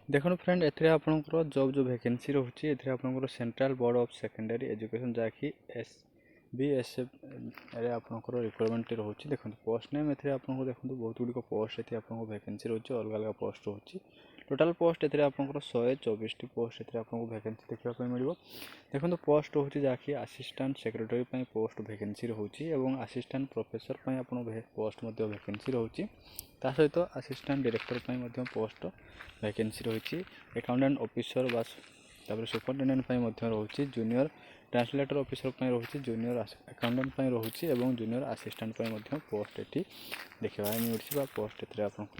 देखो फ्रेंड एथिरे आपनकर जॉब जो वैकेंसी रोचे एथिरे आपनकर central board of secondary education जहाँकि SBSF रे आपनकर रिक्वायरमेंट रोचे। देखो पोस्ट नेम एथिरे आपनको देखो बहुत गुड़िक पोस्ट एथि आपनको वैकेंसी रोचे अलग अलग पोस्ट रोचे। टोटाल पोस्ट एथिरे आपनकर 124 पोस्ट एथिरे आपनको वैकेंसी देखा मिलिबो। देखो पोस्ट रोचे जहाँकि असिस्टेंट सेक्रेटरी पोस्ट वैकेंसी रोचे और असिस्टेंट प्रोफेसर आपन पोस्ट वैकेंसी रोचे। ता सहित असिस्टेंट डायरेक्टर पोस्ट वैकेंसी रही। अकाउंटेंट ऑफिसर बास सुपरिटेडेंट रोचे। जूनियर ट्रांसलेटर ऑफिसर रोचे। जूनियर अकाउंटेंट रोचे और जूनियर असिस्टेंट पोस्ट ये देखा मिली पोस्ट ए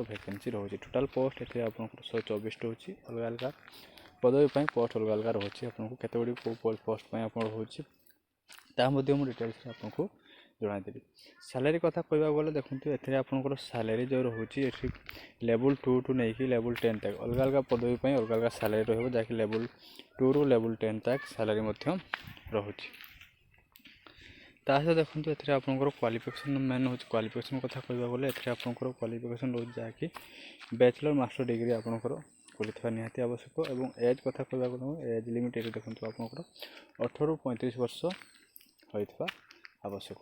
वैकेंसी रोचे। टोटाल पोस्ट ए 124 रोचे। अलग अलग पदवी पोस्ट अलग अलग रोचे। आपको केते गुडी पोस्ट रोचे मुझे डिटेल्स आपको जनादेवी। सैलरी कथा कहवा गले देखो ये आपंकर सैलरी जो रोचे ये लेवल 2 टू नहीं लेवल 10 तक अलग अलग पदवी अलग अलग सैलरी रही जहाँकि लेवल 2 रु लेवल 10 तक सैलरी रोचे। तासह देखो ये आपंकर क्वालिफिकेशन मेन हूँ क्वालिफिकेशन कथा कहवा गले ये आपंकर क्वालिफिकेशन रोचे जहाँकि बैचलर मास्टर डिग्री आपंकर खोली निहाती आवश्यक। और एज कथा कहवा गले एज लिमिट ये देखो आपंकर 18 रु 35 वर्ष होता आवश्यक।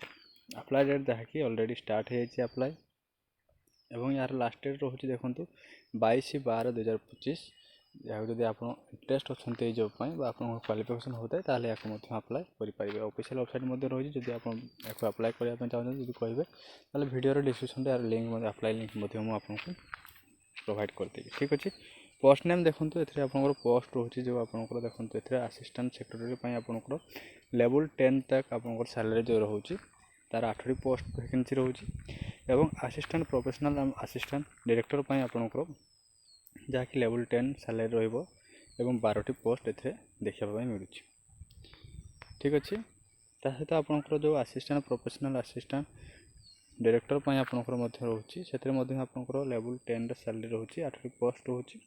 अप्लाई डेट जहाँकि ऑलरेडी स्टार्ट हो अप्लाई और यार लास्ट डेट रोचे देखो 22/12/2025। यहाँ जब आप इंटरेस्ट अच्छा जॉब आप क्वालिफिकेशन होता है ताले अप्लाई करेंगे। ऑफिशियल वेबसाइट रही है जब आप अप्लाई करने चाहते जो कहे ताले वीडियो डिस्क्रिप्शन यार लिंक अप्लाई लिंक आपको प्रोवाइड करदेवी। ठीक अच्छे पोस्ट नेम देखो ये आपंकर पोस्ट रोचे जो आपंकर देखो ये असिस्टेंट सेक्रेटरी आपंकर लेवल 10 तक आपंकर सैलरी जो रोचे तार 8टी पोस्ट वैकेंसी रोचे। और असिस्टेंट प्रोफेशनल असिस्टेंट डायरेक्टर आपंकर जहाँकि लेवल 10 सैलरी रहिबो और 12टी पोस्ट ए देखा मिलूँ। ठीक अच्छे सहित आपंकर जो असिस्टेंट प्रोफेशनल असिस्टेंट डायरेक्टर आपंकर रोचे से आपंकर लेवल 10 सैलरी रोचे 8टी पोस्ट रोचे।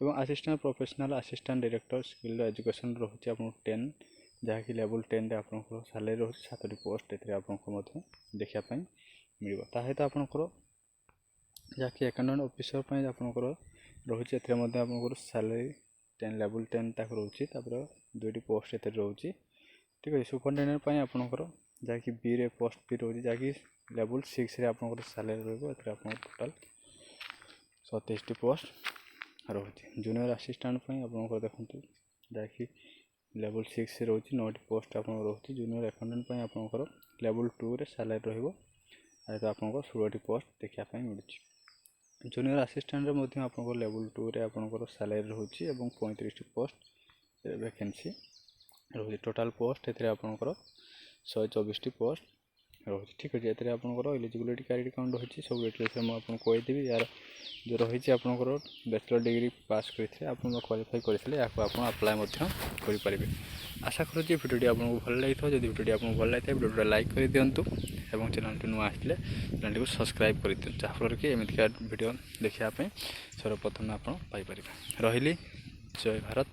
और assistant professional assistant director skill education रोचे आप 10 जहाँकि लेवल 10 आपंकर सैलरी रोचे 7टी पोस्ट ये आपको देखापी मिल। सहित आपंकर जहाँकि अकाउंटेंट ऑफिसर आपंकर रोचे आपंकर सैलरी 10 लेवल 10 तक रोचे 2टी पोस्ट ये रोचे। ठीक है सुपरिटेडेंट आपंकर जहाँकि बी रे पोस्ट भी रोचे जहाँकि लेवल 6 आपंकर सैलरी रोटाल 27टी पोस्ट रोचे। जूनियर असिस्टेंट आपंकर देखो जहाँकि लेवल 6 रोचे 9टी पोस्ट आप रोचे। जूनियर अकाउंटेंट आपंकर लेवल 2 रे सैलरी रहा आपंकर 16टी पोस्ट देखापी मिलूँ। जूनियर असिस्टेंट आपंकर लेवल 2 रे आपंकर सैलरी रोचे और 35टी पोस्ट वैकेंसी रोचे। टोटाल पोस्ट ये आपंकर 124टी पोस्ट रोचे। ठीक अच्छे ये आपंकर एलिजिबिलिटी क्राइटेरिया कौन रही सब डिटेल्स मुझे कहीदेवी। यार जो रही आपंकर बैचलर डिग्री पास करते आप क्वालिफाई करते आप अप्लाई करेंगे। आशा करुँच भिडियोटी आपको भल लगी जब भिडियोटी आपको भल लगी भिडियो लाइक कर दिंतु और चैनल नुआ आसले चैनल को सब्सक्राइब कर दिखाँ जहाँफल कि एमतीका भिडियो देखापी सर्वप्रथम आप रही। जय भारत।